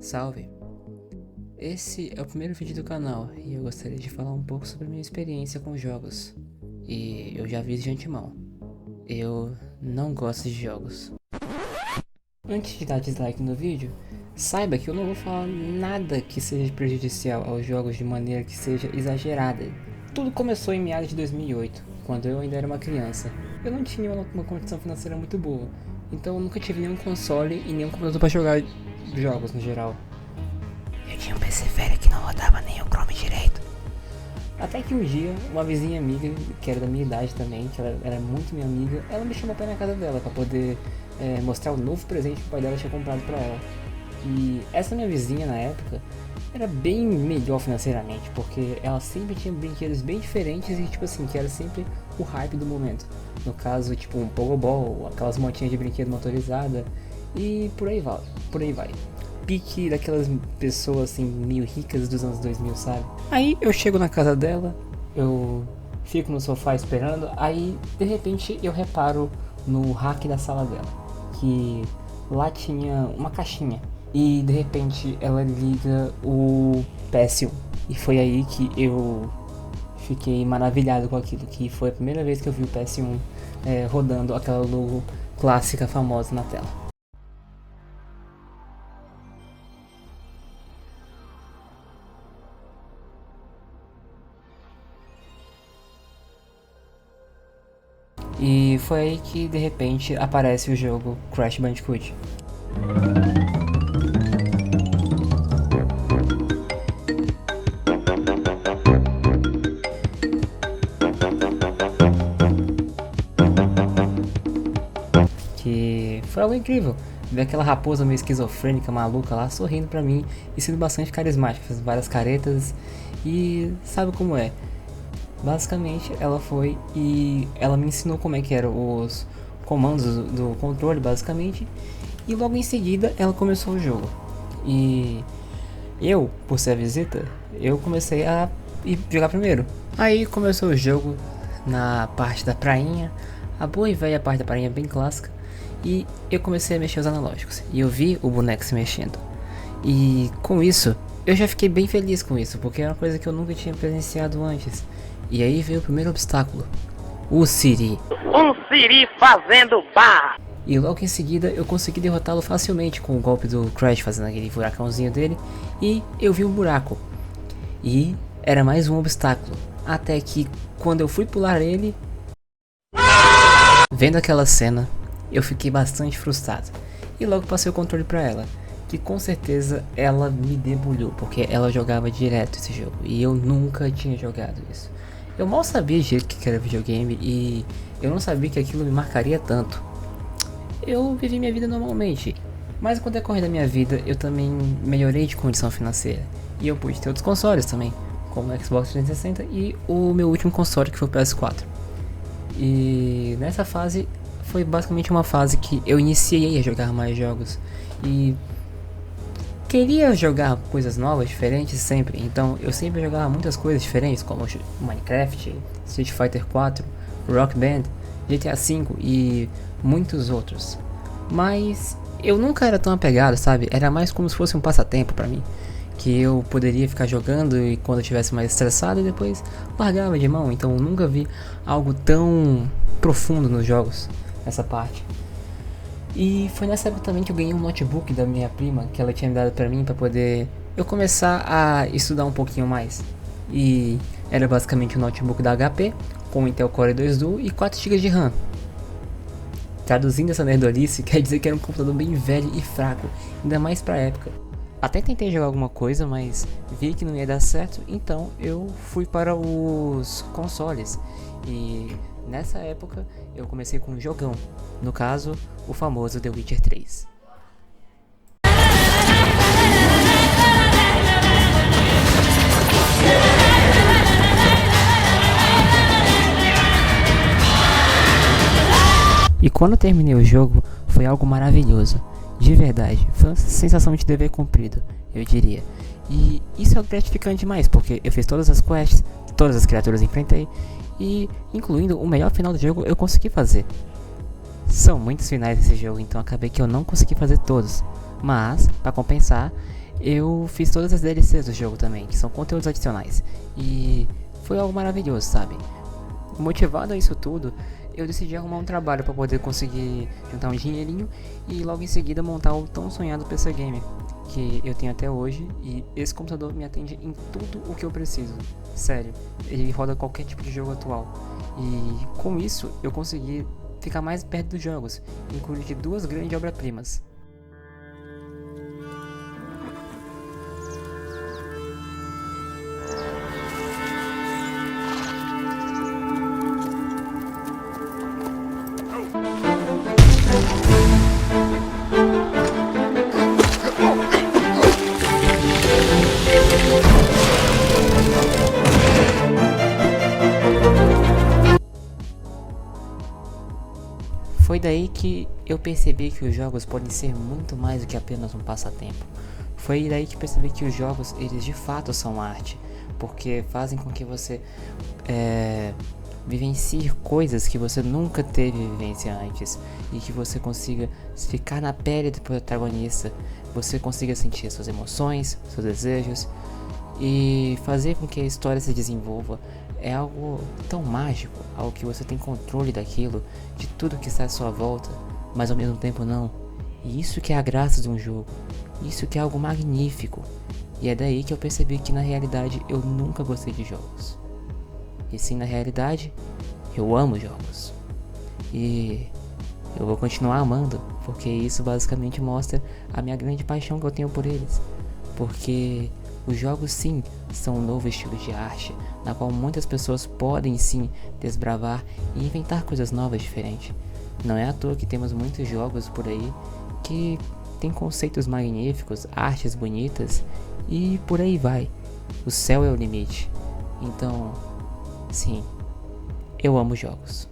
Salve! Esse é o primeiro vídeo do canal e eu gostaria de falar um pouco sobre a minha experiência com jogos. E eu já aviso de antemão, eu não gosto de jogos. Antes de dar dislike no vídeo, saiba que eu não vou falar nada que seja prejudicial aos jogos de maneira que seja exagerada. Tudo começou em meados de 2008, quando eu ainda era uma criança. Eu não tinha uma condição financeira muito boa, então eu nunca tive nenhum console e nenhum computador para jogar jogos no geral. Eu tinha um PC velho que não rodava nem o Chrome direito. Até que um dia, uma vizinha amiga, que era da minha idade também, que ela era muito minha amiga, ela me chamou pra ir na casa dela pra poder mostrar o novo presente que o pai dela tinha comprado pra ela. E essa minha vizinha na época era bem melhor financeiramente, porque ela sempre tinha brinquedos bem diferentes e tipo assim, que era sempre o hype do momento. No caso, tipo um pogobol, aquelas motinhas de brinquedo motorizada e por aí vai. Pique daquelas pessoas assim, meio ricas dos anos 2000, sabe? Aí eu chego na casa dela, eu fico no sofá esperando, aí de repente eu reparo no rack da sala dela, que lá tinha uma caixinha, e de repente ela liga o PS1, e foi aí que eu fiquei maravilhado com aquilo, que foi a primeira vez que eu vi o PS1 rodando aquela logo clássica famosa na tela. E foi aí que de repente aparece o jogo Crash Bandicoot. Que foi algo incrível, ver aquela raposa meio esquizofrênica, maluca lá, sorrindo pra mim e sendo bastante carismática, fez várias caretas e sabe como é. Basicamente ela foi e ela me ensinou como é que eram os comandos do controle basicamente, e logo em seguida ela começou o jogo. E eu, por ser a visita, eu comecei a ir jogar primeiro. Aí começou o jogo na parte da prainha, a boa e velha parte da prainha bem clássica, e eu comecei a mexer os analógicos e eu vi o boneco se mexendo. E com isso, eu já fiquei bem feliz com isso, porque era uma coisa que eu nunca tinha presenciado antes. E aí veio o primeiro obstáculo, o Siri. Um Siri fazendo barra. E logo em seguida eu consegui derrotá-lo facilmente com o golpe do Crash, fazendo aquele furacãozinho dele. E eu vi um buraco. E era mais um obstáculo. Até que quando eu fui pular ele, vendo aquela cena, eu fiquei bastante frustrado. E logo passei o controle pra ela, que com certeza ela me debulhou, porque ela jogava direto esse jogo e eu nunca tinha jogado isso. Eu mal sabia direito que era videogame e eu não sabia que aquilo me marcaria tanto. Eu vivi minha vida normalmente, mas com o decorrer da minha vida eu também melhorei de condição financeira e eu pude ter outros consoles também, como o Xbox 360 e o meu último console, que foi o PS4. E nessa fase foi basicamente uma fase que eu iniciei a jogar mais jogos e queria jogar coisas novas, diferentes sempre, então eu sempre jogava muitas coisas diferentes, como Minecraft, Street Fighter 4, Rock Band, GTA V e muitos outros. Mas eu nunca era tão apegado, sabe? Era mais como se fosse um passatempo pra mim, que eu poderia ficar jogando e quando eu estivesse mais estressado e depois largava de mão. Então eu nunca vi algo tão profundo nos jogos, essa parte. E foi nessa época também que eu ganhei um notebook da minha prima, que ela tinha me dado pra mim, pra poder eu começar a estudar um pouquinho mais. E era basicamente um notebook da HP, com Intel Core 2 Duo e 4 GB de RAM. Traduzindo essa nerdolice, quer dizer que era um computador bem velho e fraco, ainda mais pra época. Até tentei jogar alguma coisa, mas vi que não ia dar certo, então eu fui para os consoles. E nessa época eu comecei com um jogão, no caso, o famoso The Witcher 3. E quando eu terminei o jogo, foi algo maravilhoso. De verdade, foi uma sensação de dever cumprido, eu diria. E isso é gratificante demais, porque eu fiz todas as quests, todas as criaturas enfrentei, e incluindo o melhor final do jogo eu consegui fazer. São muitos finais desse jogo, então acabei que eu não consegui fazer todos. Mas, para compensar, eu fiz todas as DLCs do jogo também, que são conteúdos adicionais. E foi algo maravilhoso, sabe? Motivado a isso tudo, eu decidi arrumar um trabalho para poder conseguir juntar um dinheirinho e logo em seguida montar o tão sonhado PC Gamer que eu tenho até hoje, e esse computador me atende em tudo o que eu preciso. Sério, ele roda qualquer tipo de jogo atual. E com isso eu consegui ficar mais perto dos jogos, incluindo de duas grandes obras-primas. Foi daí que eu percebi que os jogos podem ser muito mais do que apenas um passatempo. Foi daí que percebi que os jogos, eles de fato são arte, porque fazem com que você vivencie coisas que você nunca teve vivência antes, e que você consiga ficar na pele do protagonista, você consiga sentir suas emoções, seus desejos, e fazer com que a história se desenvolva. É algo tão mágico, algo que você tem controle daquilo, de tudo que está à sua volta, mas ao mesmo tempo não. E isso que é a graça de um jogo, isso que é algo magnífico. E é daí que eu percebi que na realidade eu nunca gostei de jogos. E sim, na realidade, eu amo jogos. E eu vou continuar amando, porque isso basicamente mostra a minha grande paixão que eu tenho por eles. Porque os jogos sim são um novo estilo de arte, na qual muitas pessoas podem sim desbravar e inventar coisas novas diferentes. Não é à toa que temos muitos jogos por aí que tem conceitos magníficos, artes bonitas e por aí vai. O céu é o limite. Então, sim, eu amo jogos.